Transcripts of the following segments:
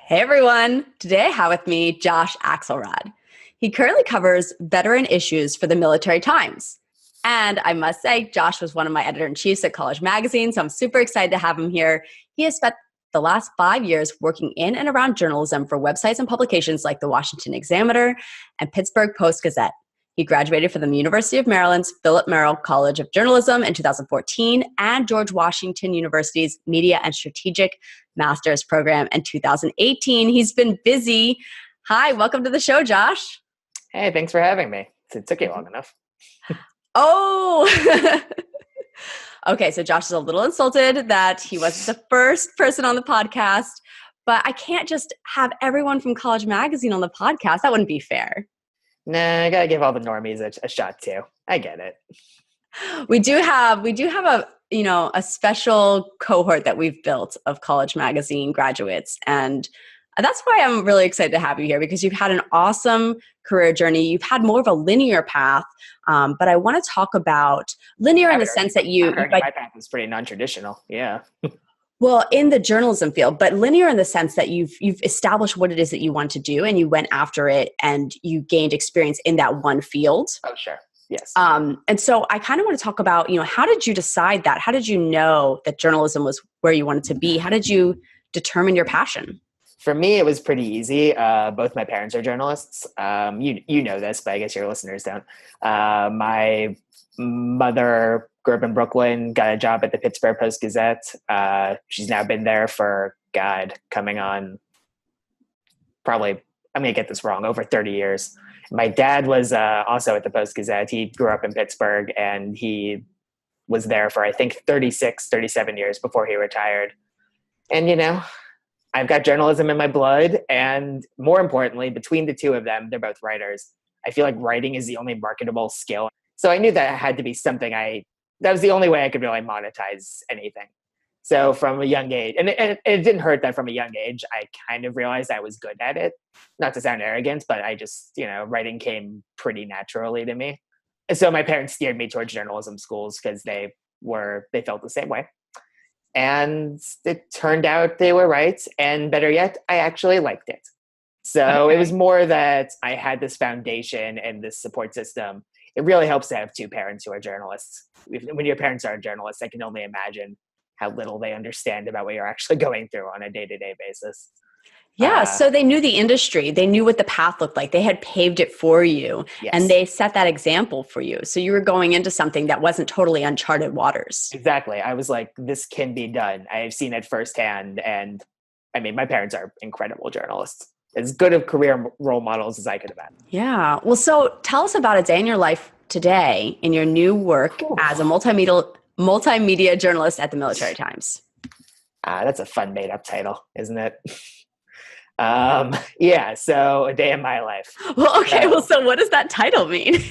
Hey everyone! Today I have with me Josh Axelrod. He currently covers veteran issues for the Military Times. And I must say, Josh was one of my editor-in-chiefs at College Magazine, so I'm super excited to have him here. He has spent the last 5 years working in and around journalism for websites and publications like the Washington Examiner and Pittsburgh Post-Gazette. He graduated from the University of Maryland's Philip Merrill College of Journalism in 2014 and George Washington University's Media and Strategic Master's program in 2018. He's been busy. Hi, welcome to the show, Josh. Hey, thanks for having me. It took you long enough. Oh, okay. So Josh is a little insulted that he wasn't the first person on the podcast, but I can't just have everyone from College Magazine on the podcast. That wouldn't be fair. Nah, I gotta give all the normies a shot too. I get it. We do have a special cohort that we've built of College Magazine graduates, and that's why I'm really excited to have you here, because you've had an awesome career journey. You've had more of a linear path, but I want to talk about linear in the sense that my path was pretty non-traditional. Yeah. Well, in the journalism field, but linear in the sense that you've established what it is that you want to do, and you went after it, and you gained experience in that one field. Oh, sure. Yes. And so I kind of want to talk about, how did you decide that? How did you know that journalism was where you wanted to be? How did you determine your passion? For me, it was pretty easy. Both my parents are journalists. You know this, but I guess your listeners don't. My mother grew up in Brooklyn, got a job at the Pittsburgh Post-Gazette. She's now been there for, coming on probably, I'm going to get this wrong, over 30 years. My dad was also at the Post-Gazette. He grew up in Pittsburgh, and he was there for, I think, 37 years before he retired. And, I've got journalism in my blood. And more importantly, between the two of them, they're both writers. I feel like writing is the only marketable skill. So I knew that had to be something that was the only way I could really monetize anything. So from a young age, and it didn't hurt that from a young age, I kind of realized I was good at it. Not to sound arrogant, but I just, writing came pretty naturally to me. And so my parents steered me towards journalism schools because they felt the same way. And it turned out they were right. And better yet, I actually liked it. So It was more that I had this foundation and this support system. It really helps to have two parents who are journalists. When your parents aren't journalists, I can only imagine how little they understand about what you're actually going through on a day-to-day basis. Yeah, so they knew the industry. They knew what the path looked like. They had paved it for you, yes. And they set that example for you. So you were going into something that wasn't totally uncharted waters. Exactly. I was like, this can be done. I've seen it firsthand. And I mean, my parents are incredible journalists. As good of career role models as I could have had. Yeah. Well, so tell us about a day in your life today in your new work as a multimedia journalist at the Military Times. That's a fun made-up title, isn't it? Yeah, so a day in my life. Well, okay. So what does that title mean?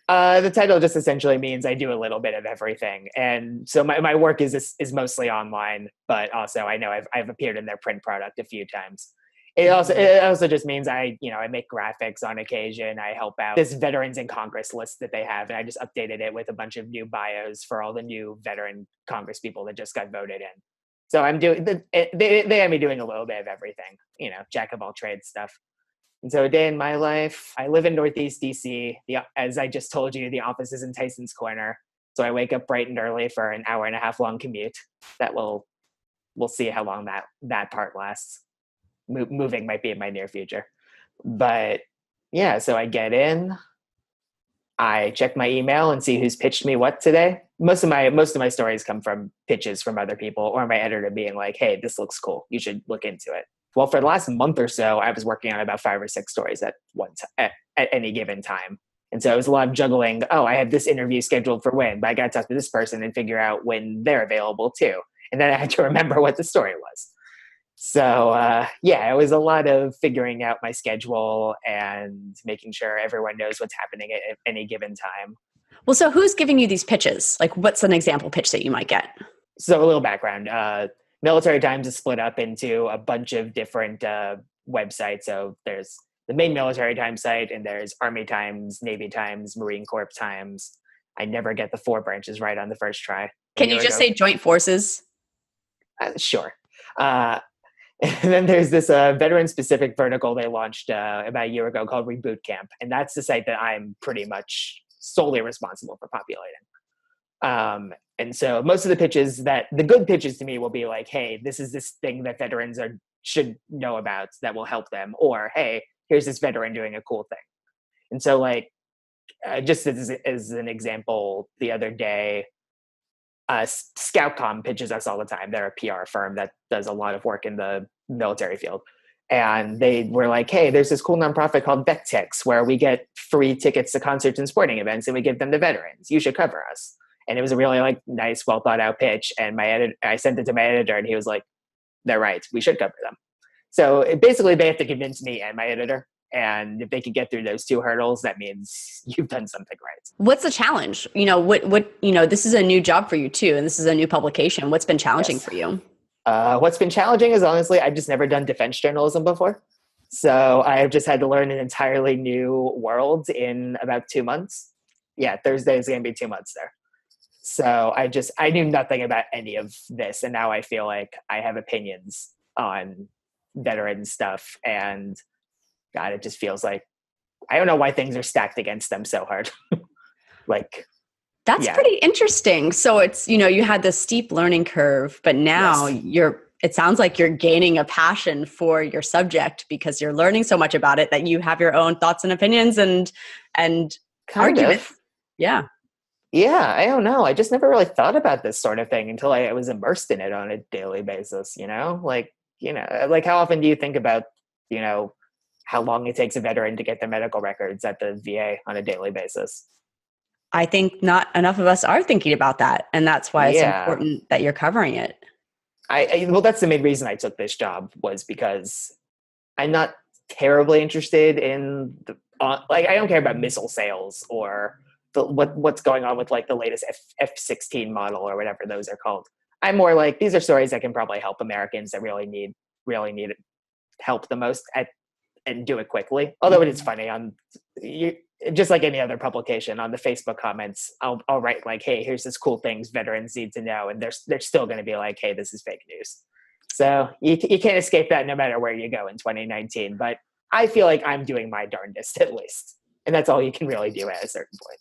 The title just essentially means I do a little bit of everything. And so my work is mostly online, but also I know I've appeared in their print product a few times. It also just means I make graphics on occasion. I help out this Veterans in Congress list that they have, and I just updated it with a bunch of new bios for all the new veteran Congress people that just got voted in. So I'm doing they have me doing a little bit of everything, jack of all trades stuff. And so a day in my life, I live in Northeast DC. As I just told you, the office is in Tyson's Corner. So I wake up bright and early for an hour and a half long commute. We'll see how long that part lasts. Moving might be in my near future, but yeah, so I get in, I check my email and see who's pitched me what today. Most of my stories come from pitches from other people or my editor being like, hey, this looks cool, you should look into it. Well, for the last month or so, I was working on about 5 or 6 stories at any given time. And so it was a lot of juggling. Oh, I have this interview scheduled for when, but I got to talk to this person and figure out when they're available too. And then I had to remember what the story was. So, it was a lot of figuring out my schedule and making sure everyone knows what's happening at any given time. Well, so who's giving you these pitches? Like, what's an example pitch that you might get? So a little background. Military Times is split up into a bunch of different websites. So there's the main Military Times site, and there's Army Times, Navy Times, Marine Corps Times. I never get the 4 branches right on the first try. Can you just say Joint Forces? Sure. And then there's this veteran-specific vertical they launched about a year ago called Reboot Camp, and that's the site that I'm pretty much solely responsible for populating. And so most of the good pitches to me will be like, hey, this is this thing that veterans should know about that will help them, or hey, here's this veteran doing a cool thing. And so like, just as an example, the other day, Scoutcom pitches us all the time. They're a PR firm that does a lot of work in the military field. And they were like, hey, there's this cool nonprofit called VecTix where we get free tickets to concerts and sporting events and we give them to veterans. You should cover us. And it was a really like nice, well thought out pitch. And I sent it to my editor and he was like, they're right. We should cover them. So basically they have to convince me and my editor. And if they can get through those two hurdles, that means you've done something right. What's the challenge? This is a new job for you too, and this is a new publication. What's been challenging for you? What's been challenging is honestly, I've just never done defense journalism before. So I've just had to learn an entirely new world in about 2 months. Yeah, Thursday is going to be 2 months there. So I knew nothing about any of this. And now I feel like I have opinions on veteran stuff. And God, it just feels like, I don't know why things are stacked against them so hard. That's pretty interesting. So it's, you had this steep learning curve, but now it sounds like you're gaining a passion for your subject because you're learning so much about it that you have your own thoughts and opinions and arguments. Yeah. Yeah, I don't know. I just never really thought about this sort of thing until I was immersed in it on a daily basis, like how often do you think about, how long it takes a veteran to get their medical records at the VA on a daily basis? I think not enough of us are thinking about that. And that's why it's important that you're covering it. Well, that's the main reason I took this job, was because I'm not terribly interested in I don't care about missile sales or what's going on with like the latest F-16 model or whatever those are called. I'm more like, these are stories that can probably help Americans that really need help the most and do it quickly. Although it is funny, just like any other publication, on the Facebook comments, I'll write like, hey, here's this cool things veterans need to know. And they're still going to be like, hey, this is fake news. So you can't escape that no matter where you go in 2019. But I feel like I'm doing my darndest at least. And that's all you can really do at a certain point.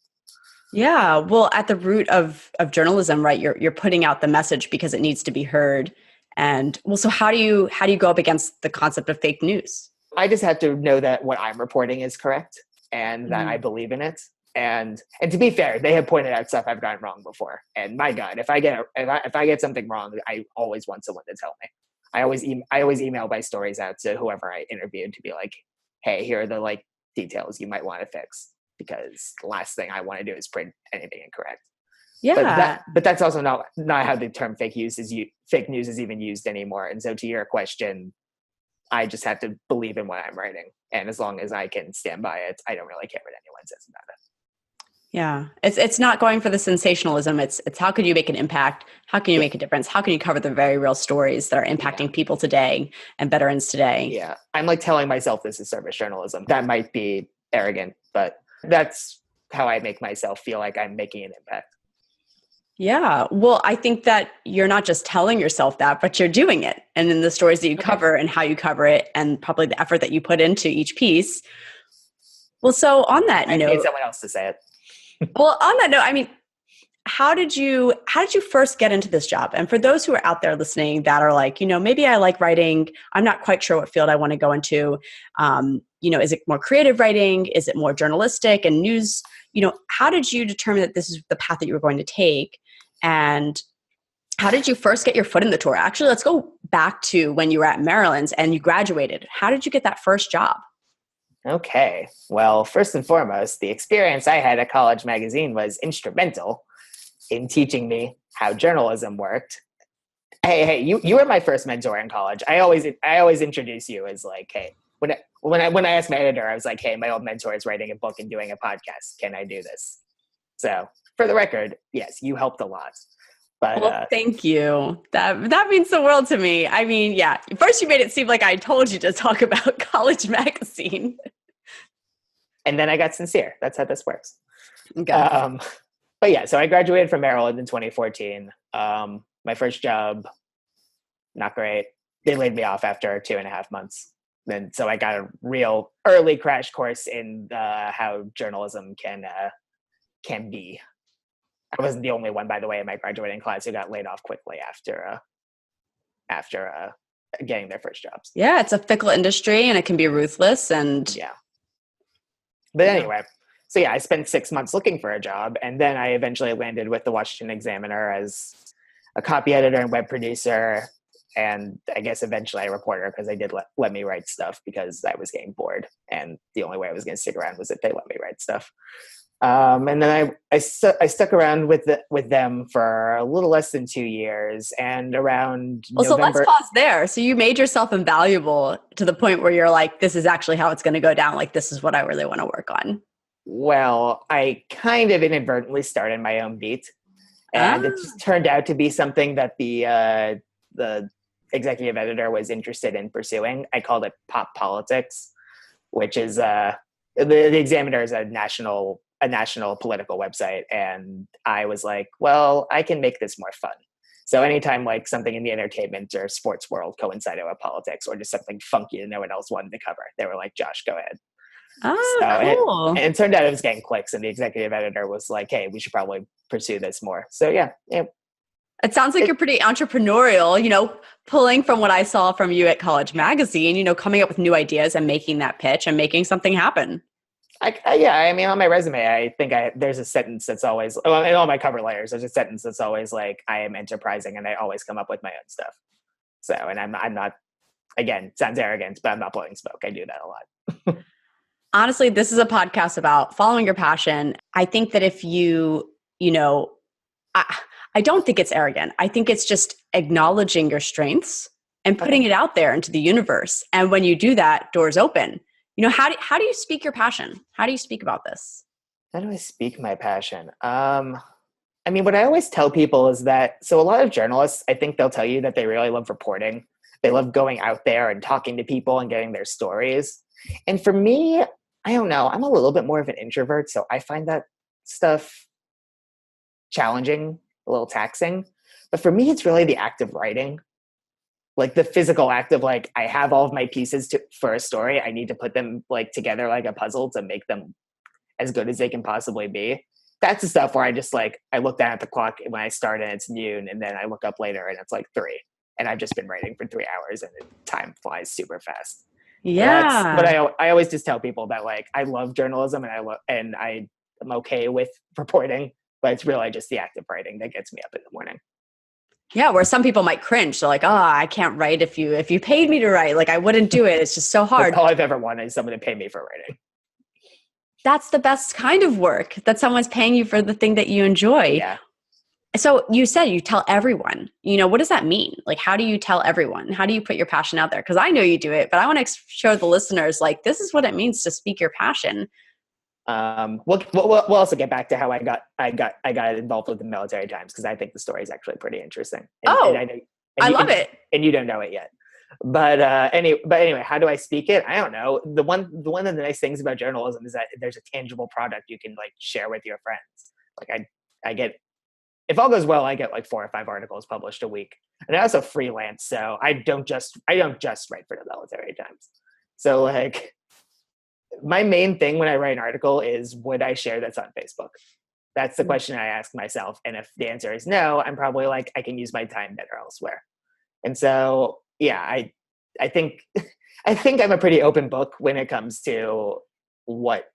Yeah. Well, at the root of journalism, right, you're putting out the message because it needs to be heard. And well, so how do you go up against the concept of fake news? I just have to know that what I'm reporting is correct and that I believe in it. And to be fair, they have pointed out stuff I've gotten wrong before. And my God, if I get something wrong, I always want someone to tell me. I always email my stories out to whoever I interviewed to be like, hey, here are the like details you might want to fix, because the last thing I want to do is print anything incorrect. Yeah. But that's also not how the term fake news is even used anymore. And so to your question, I just have to believe in what I'm writing. And as long as I can stand by it, I don't really care what anyone says about it. Yeah. It's not going for the sensationalism. It's how can you make an impact? How can you make a difference? How can you cover the very real stories that are impacting people today and veterans today? Yeah. I'm like telling myself this is service journalism. That might be arrogant, but that's how I make myself feel like I'm making an impact. Yeah. Well, I think that you're not just telling yourself that, but you're doing it. And in the stories that you cover and how you cover it, and probably the effort that you put into each piece. Well, so on that note, I need someone else to say it. Well, on that note, I mean, how did you first get into this job? And for those who are out there listening that are like, maybe I like writing, I'm not quite sure what field I want to go into. Is it more creative writing? Is it more journalistic and news? How did you determine that this is the path that you were going to take? And how did you first get your foot in the door? Actually, let's go back to when you were at Maryland's and you graduated. How did you get that first job? Okay. Well, first and foremost, the experience I had at College Magazine was instrumental in teaching me how journalism worked. Hey, you were my first mentor in college. I always introduce you as like, hey, when I asked my editor, I was like, hey, my old mentor is writing a book and doing a podcast. Can I do this? So for the record, yes, you helped a lot. But well, thank you. That means the world to me. I mean, yeah. First, you made it seem like I told you to talk about College Magazine. And then I got sincere. That's how this works. Okay. But yeah, so I graduated from Maryland in 2014. My first job, not great. they laid me off after 2.5 months. Then so I got a real early crash course in how journalism can be. I wasn't the only one, by the way, in my graduating class who got laid off quickly after getting their first jobs. Yeah, it's a fickle industry and it can be ruthless. And yeah. But anyway, so yeah, I spent 6 months looking for a job, and then I eventually landed with the Washington Examiner as a copy editor and web producer, and I guess eventually a reporter, because they did let me write stuff because I was getting bored, and the only way I was going to stick around was if they let me write stuff. And then I stuck around with them for a little less than 2 years, and around November. So let's pause there. So you made yourself invaluable to the point where you're like, this is actually how it's going to go down. Like, this is what I really want to work on. Well, I kind of inadvertently started my own beat, and it just turned out to be something that the executive editor was interested in pursuing. I called it pop politics, which is the Examiner is a national political website, and I was like, well, I can make this more fun. So anytime like something in the entertainment or sports world coincided with politics, or just something funky that no one else wanted to cover, they were like, Josh, go ahead. Oh, so cool. And it turned out it was getting clicks, and the executive editor was like, hey, we should probably pursue this more. So yeah. It sounds like you're pretty entrepreneurial, pulling from what I saw from you at College Magazine, coming up with new ideas and making that pitch and making something happen. I mean, on my resume, I think there's a sentence that's always, in all my cover letters, there's a sentence that's always like, I am enterprising and I always come up with my own stuff. So, and I'm not, again, sounds arrogant, but I'm not blowing smoke. I do that a lot. Honestly, this is a podcast about following your passion. I think that if I don't think it's arrogant. I think it's just acknowledging your strengths and putting it out there into the universe. And when you do that, doors open. How do you speak your passion? How do you speak about this? How do I speak my passion? I mean, what I always tell people is that, so a lot of journalists, I think they'll tell you that they really love reporting. They love going out there and talking to people and getting their stories. And for me, I don't know, I'm a little bit more of an introvert, so I find that stuff challenging, a little taxing. But for me, it's really the act of writing. Like the physical act of like, I have all of my pieces for a story. I need to put them like together like a puzzle to make them as good as they can possibly be. That's the stuff where I just like, I look down at the clock when I start and it's noon, and then I look up later and it's like 3. And I've just been writing for 3 hours, and time flies super fast. Yeah. But I always just tell people that like, I love journalism and I am okay with reporting, but it's really just the act of writing that gets me up in the morning. Yeah, where some people might cringe. They're like, I can't write if you paid me to write. Like, I wouldn't do it. It's just so hard. All I've ever wanted is someone to pay me for writing. That's the best kind of work, that someone's paying you for the thing that you enjoy. Yeah. So you said you tell everyone. What does that mean? Like, how do you tell everyone? How do you put your passion out there? Because I know you do it, but I want to show the listeners, like, this is what it means to speak your passion. We'll also get back to how I got involved with the Military Times, because I think the story is actually pretty interesting. I love it. And you don't know it yet. But anyway, how do I speak it? I don't know. One of the nice things about journalism is that there's a tangible product you can like share with your friends. Like I get, if all goes well, I get like 4 or 5 articles published a week, and I also freelance. So I don't just write for the Military Times. So like, my main thing when I write an article is, would I share this on Facebook? That's the question I ask myself. And if the answer is no, I'm probably like, I can use my time better elsewhere. And so, yeah, I think I'm a pretty open book when it comes to what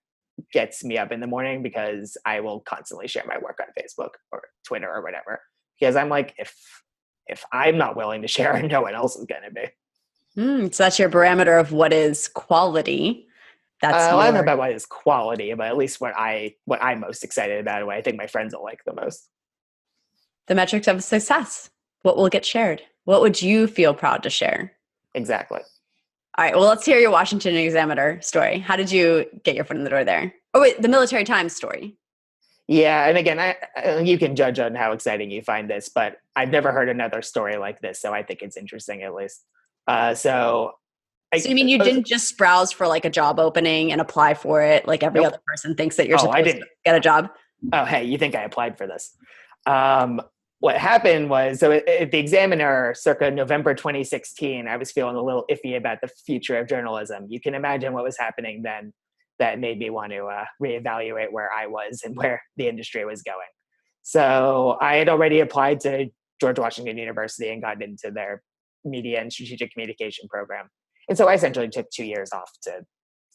gets me up in the morning, because I will constantly share my work on Facebook or Twitter or whatever, because I'm like, if I'm not willing to share, no one else is going to be. So that's your barometer of what is quality. I don't know about what is quality, but at least what I'm most excited about, what I think my friends will like the most. The metrics of success. What will get shared? What would you feel proud to share? Exactly. All right. Well, let's hear your Washington Examiner story. How did you get your foot in the door there? Oh, wait, the Military Times story. Yeah. And again, you can judge on how exciting you find this, but I've never heard another story like this. So I think it's interesting, at least. So you mean you didn't just browse for like a job opening and apply for it like every other person thinks that you're supposed to get a job? Oh, hey, you think I applied for this? what happened was, so at the Examiner circa November 2016, I was feeling a little iffy about the future of journalism. You can imagine what was happening then that made me want to reevaluate where I was and where the industry was going. So I had already applied to George Washington University and got into their media and strategic communication program. And so I essentially took 2 years off to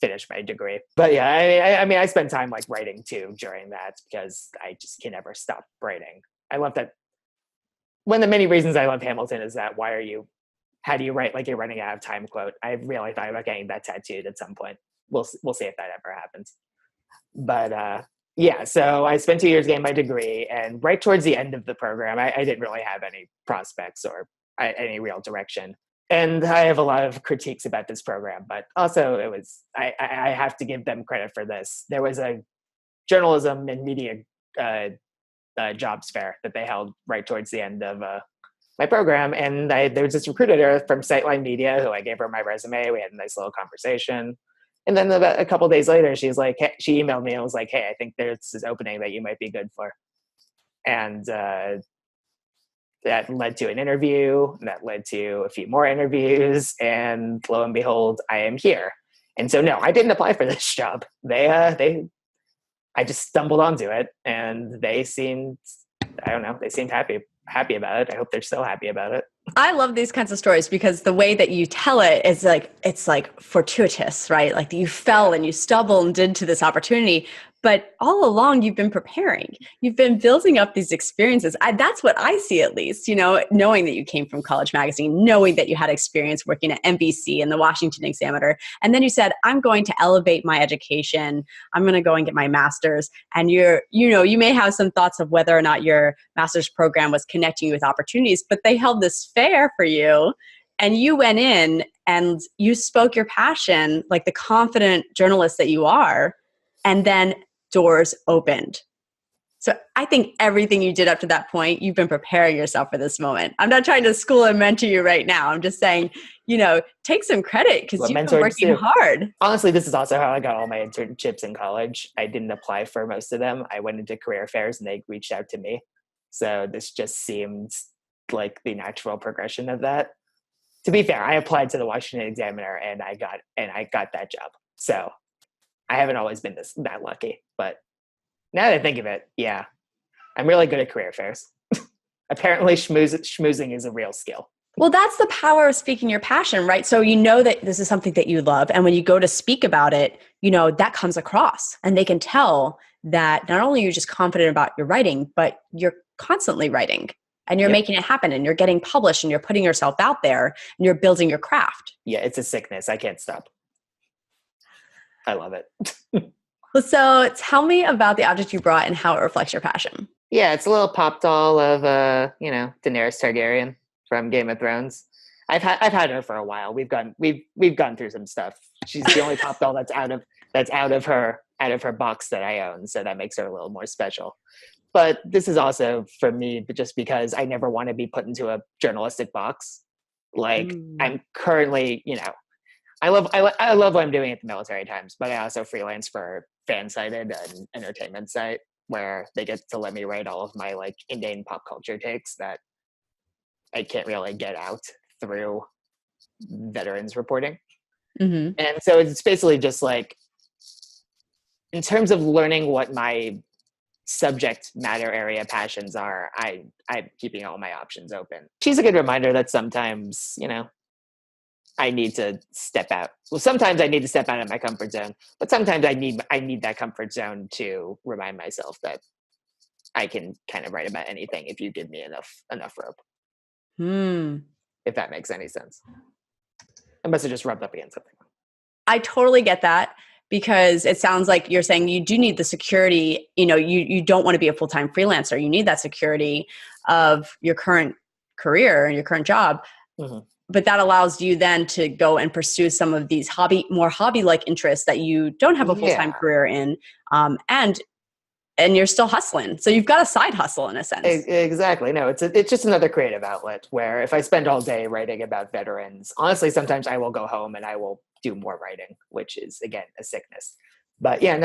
finish my degree. But yeah, I mean, I spent time like writing too during that because I just can never stop writing. I love that. One of the many reasons I love Hamilton is that how do you write like you're running out of time quote. I really thought about getting that tattooed at some point. We'll see if that ever happens. But yeah, so I spent 2 years getting my degree, and right towards the end of the program, I didn't really have any prospects or any real direction. And I have a lot of critiques about this program, but also I have to give them credit for this. There was a journalism and media jobs fair that they held right towards the end of my program, and there was this recruiter from Sightline Media who I gave her my resume. We had a nice little conversation. And then about a couple of days later, she emailed me and was like, "Hey, I think there's this opening that you might be good for." And that led to an interview, and that led to a few more interviews, and lo and behold, I am here. And so, no, I didn't apply for this job. I just stumbled onto it, and they seemed happy about it. I hope they're still happy about it. I love these kinds of stories because the way that you tell it is it's like fortuitous, right? Like you fell and you stumbled into this opportunity, but all along you've been preparing. You've been building up these experiences. That's what I see, at least, knowing that you came from College Magazine, knowing that you had experience working at NBC and the Washington Examiner. And then you said, I'm going to elevate my education. I'm going to go and get my master's. And you may have some thoughts of whether or not your master's program was connecting you with opportunities, but they held this fair for you, and you went in and you spoke your passion like the confident journalist that you are, and then doors opened. So I think everything you did up to that point, you've been preparing yourself for this moment. I'm not trying to school and mentor you right now. I'm just saying, take some credit because you've been working hard. Honestly, this is also how I got all my internships in college. I didn't apply for most of them. I went into career fairs and they reached out to me. So this just seemed like the natural progression of that. To be fair, I applied to the Washington Examiner and I got that job. So I haven't always been that lucky, but now that I think of it, yeah, I'm really good at career fairs. Apparently schmoozing is a real skill. Well, that's the power of speaking your passion, right? So you know that this is something that you love. And when you go to speak about it, that comes across, and they can tell that not only are you just confident about your writing, but you're constantly writing. And you're making it happen, and you're getting published, and you're putting yourself out there, and you're building your craft. Yeah, it's a sickness. I can't stop. I love it. Well, so tell me about the object you brought and how it reflects your passion. Yeah, it's a little pop doll of Daenerys Targaryen from Game of Thrones. I've had her for a while. We've gone through some stuff. She's the only pop doll that's out of her box that I own, so that makes her a little more special. But this is also for me, just because I never want to be put into a journalistic box. I'm currently, I love what I'm doing at the Military Times, but I also freelance for Fansided, an entertainment site where they get to let me write all of my inane pop culture takes that I can't really get out through veterans reporting. Mm-hmm. And so it's basically just in terms of learning what my subject matter area passions are, I'm keeping all my options open. She's a good reminder that sometimes, I need to step out. Well, sometimes I need to step out of my comfort zone, but sometimes I need that comfort zone to remind myself that I can kind of write about anything if you give me enough rope. If that makes any sense. I must have just rubbed up against something. I totally get that. Because it sounds like you're saying you do need the security, you don't want to be a full-time freelancer. You need that security of your current career and your current job. Mm-hmm. But that allows you then to go and pursue some of these more hobby-like interests that you don't have a full-time career in. And you're still hustling. So you've got a side hustle in a sense. Exactly. No, it's just another creative outlet where if I spend all day writing about veterans, honestly, sometimes I will go home and I will do more writing, which is, again, a sickness. But yeah,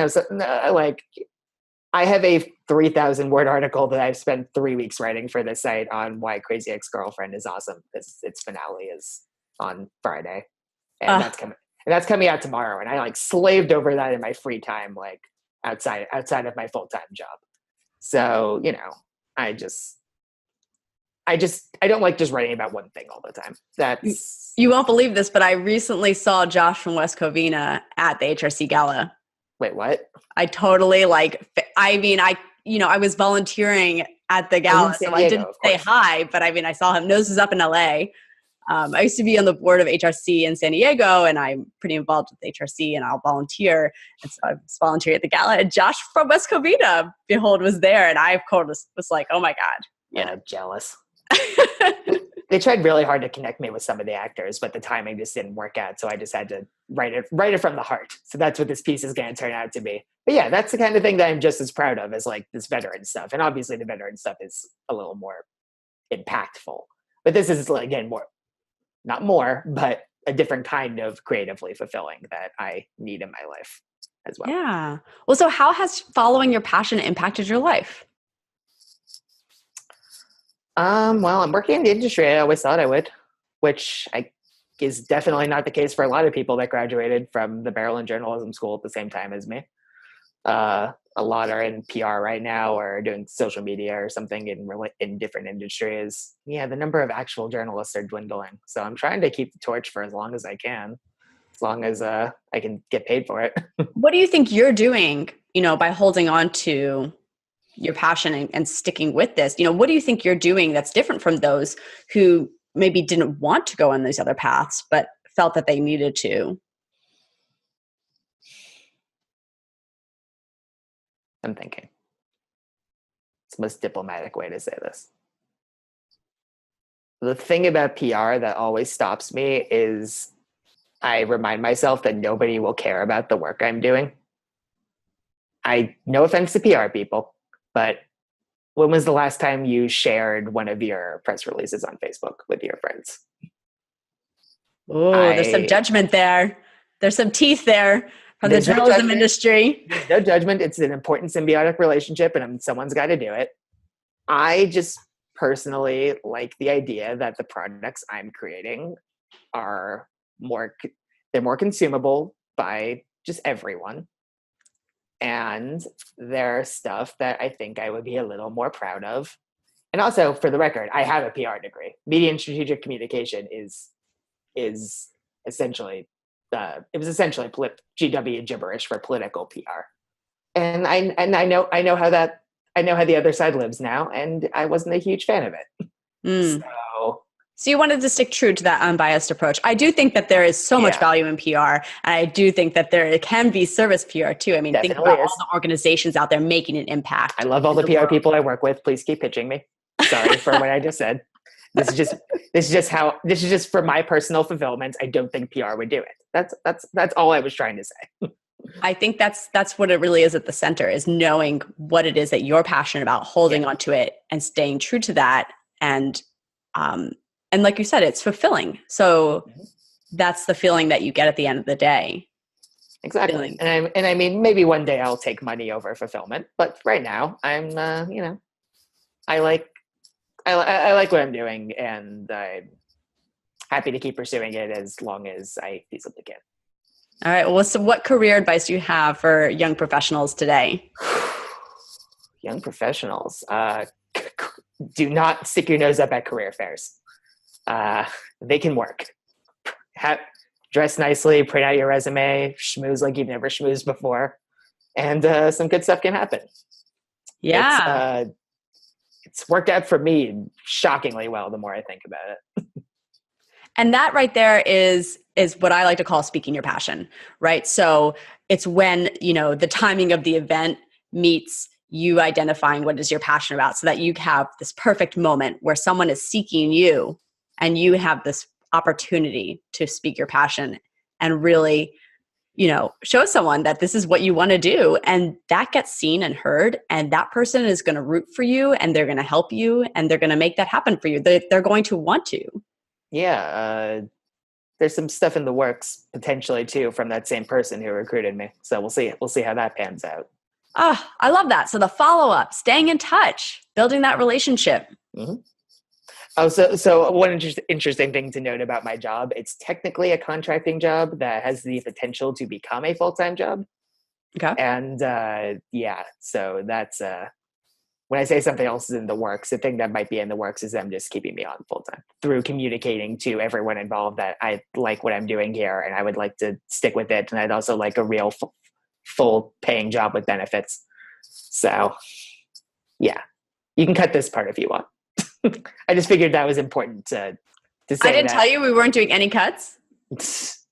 I have a 3,000 word article that I've spent 3 weeks writing for this site on why Crazy Ex-Girlfriend is awesome. Its finale is on Friday, and Uh, that's coming out tomorrow. And I like slaved over that in my free time, like outside of my full-time job. So I just I don't like just writing about one thing all the time. That's you won't believe this, but I recently saw Josh from West Covina at the HRC Gala. wait, what? I totally I was volunteering at the gala, San so I Diego, didn't of say course. hi, but I mean, I saw him. Nose is up in LA. I used to be on the board of HRC in San Diego, and I'm pretty involved with HRC, and I'll volunteer. And so I was volunteering at the gala, and Josh from West Covina, behold, was there, and I, of course, was like, oh my God. Jealous. They tried really hard to connect me with some of the actors, but the timing just didn't work out. So I just had to write it from the heart. So that's what this piece is going to turn out to be. But yeah, that's the kind of thing that I'm just as proud of as like this veteran stuff. And obviously the veteran stuff is a little more impactful. But this is, again, not more, but a different kind of creatively fulfilling that I need in my life as well. Yeah. Well, so how has following your passion impacted your life? Well, I'm working in the industry I always thought I would, which is definitely not the case for a lot of people that graduated from the Maryland Journalism School at the same time as me. A lot are in PR right now or doing social media or something in different industries. Yeah, the number of actual journalists are dwindling. So I'm trying to keep the torch for as long as I can, as long as I can get paid for it. What do you think you're doing, by holding on to your passion and sticking with this? What do you think you're doing that's different from those who maybe didn't want to go on these other paths, but felt that they needed to? I'm thinking. It's the most diplomatic way to say this. The thing about PR that always stops me is I remind myself that nobody will care about the work I'm doing. No offense to PR people, but when was the last time you shared one of your press releases on Facebook with your friends? Oh, there's some judgment there. There's some teeth there from the journalism industry. There's no judgment. It's an important symbiotic relationship, and someone's got to do it. I just personally like the idea that the products I'm creating are more consumable by just everyone. And they're stuff that I think I would be a little more proud of. And also, for the record, I have a PR degree. Media and strategic communication is essentially it was essentially GW gibberish for political PR. And I know how the other side lives now, and I wasn't a huge fan of it. So you wanted to stick true to that unbiased approach. I do think that there is so much value in PR, and I do think that there can be service PR too. I mean, think about all the organizations out there making an impact. I love all the PR people I work with. Please keep pitching me. Sorry for what I just said. This is just for my personal fulfillment. I don't think PR would do it. That's all I was trying to say. I think that's what it really is at the center, is knowing what it is that you're passionate about, holding onto it and staying true to that. And like you said, it's fulfilling. So that's the feeling that you get at the end of the day. Exactly. And I mean, maybe one day I'll take money over fulfillment, but right now I'm, I like what I'm doing, and I'm happy to keep pursuing it as long as I feasibly can. All right. Well, so what career advice do you have for young professionals today? Young professionals, do not stick your nose up at career fairs. They can work. Dress nicely, print out your resume, schmooze like you've never schmoozed before, and some good stuff can happen. Yeah. It's worked out for me shockingly well the more I think about it. And that right there is what I like to call speaking your passion, right? So it's when, the timing of the event meets you identifying what it is you're passionate about, so that you have this perfect moment where someone is seeking you and you have this opportunity to speak your passion and really, show someone that this is what you want to do. And that gets seen and heard, and that person is going to root for you, and they're going to help you, and they're going to make that happen for you. They're going to want to. Yeah. There's some stuff in the works potentially too from that same person who recruited me. So we'll see how that pans out. Oh, I love that. So the follow-up, staying in touch, building that relationship. Mm-hmm. Oh, so one interesting thing to note about my job, it's technically a contracting job that has the potential to become a full-time job. Okay. And yeah, so that's when I say something else is in the works, the thing that might be in the works is them just keeping me on full-time through communicating to everyone involved that I like what I'm doing here and I would like to stick with it. And I'd also like a real full paying job with benefits. So yeah, you can cut this part if you want. I just figured that was important to say. I didn't tell you we weren't doing any cuts.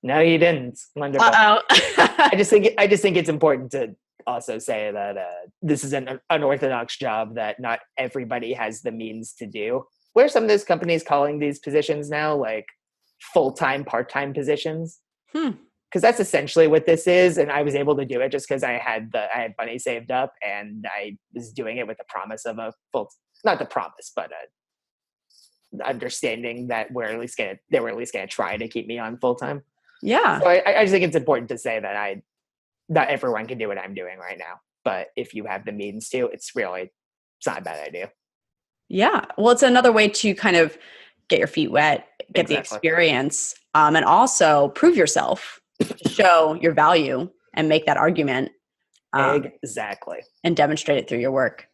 No, you didn't. Wonderful. I just think it's important to also say that this is an unorthodox job that not everybody has the means to do. What are some of those companies calling these positions now, like full-time, part-time positions? Because that's essentially what this is, and I was able to do it just because I had money saved up, and I was doing it with the promise of a not the promise, but understanding that they were at least going to try to keep me on full-time. Yeah. So I just think it's important to say that not everyone can do what I'm doing right now, but if you have the means to, it's not a bad idea. Yeah. Well, it's another way to kind of get your feet wet, get the experience, and also prove yourself, to show your value and make that argument. Exactly. And demonstrate it through your work.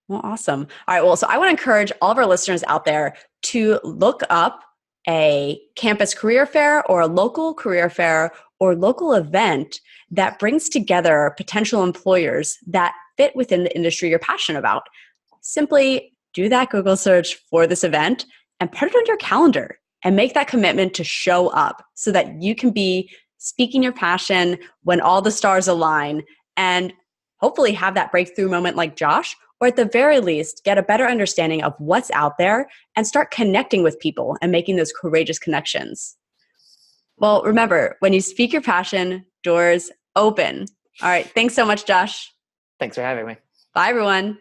Well, awesome. All right. Well, so I want to encourage all of our listeners out there to look up a campus career fair or a local career fair or local event that brings together potential employers that fit within the industry you're passionate about. Simply do that Google search for this event and put it on your calendar and make that commitment to show up so that you can be speaking your passion when all the stars align and hopefully have that breakthrough moment like Josh, or at the very least, get a better understanding of what's out there and start connecting with people and making those courageous connections. Well, remember, when you speak your passion, doors open. All right. Thanks so much, Josh. Thanks for having me. Bye, everyone.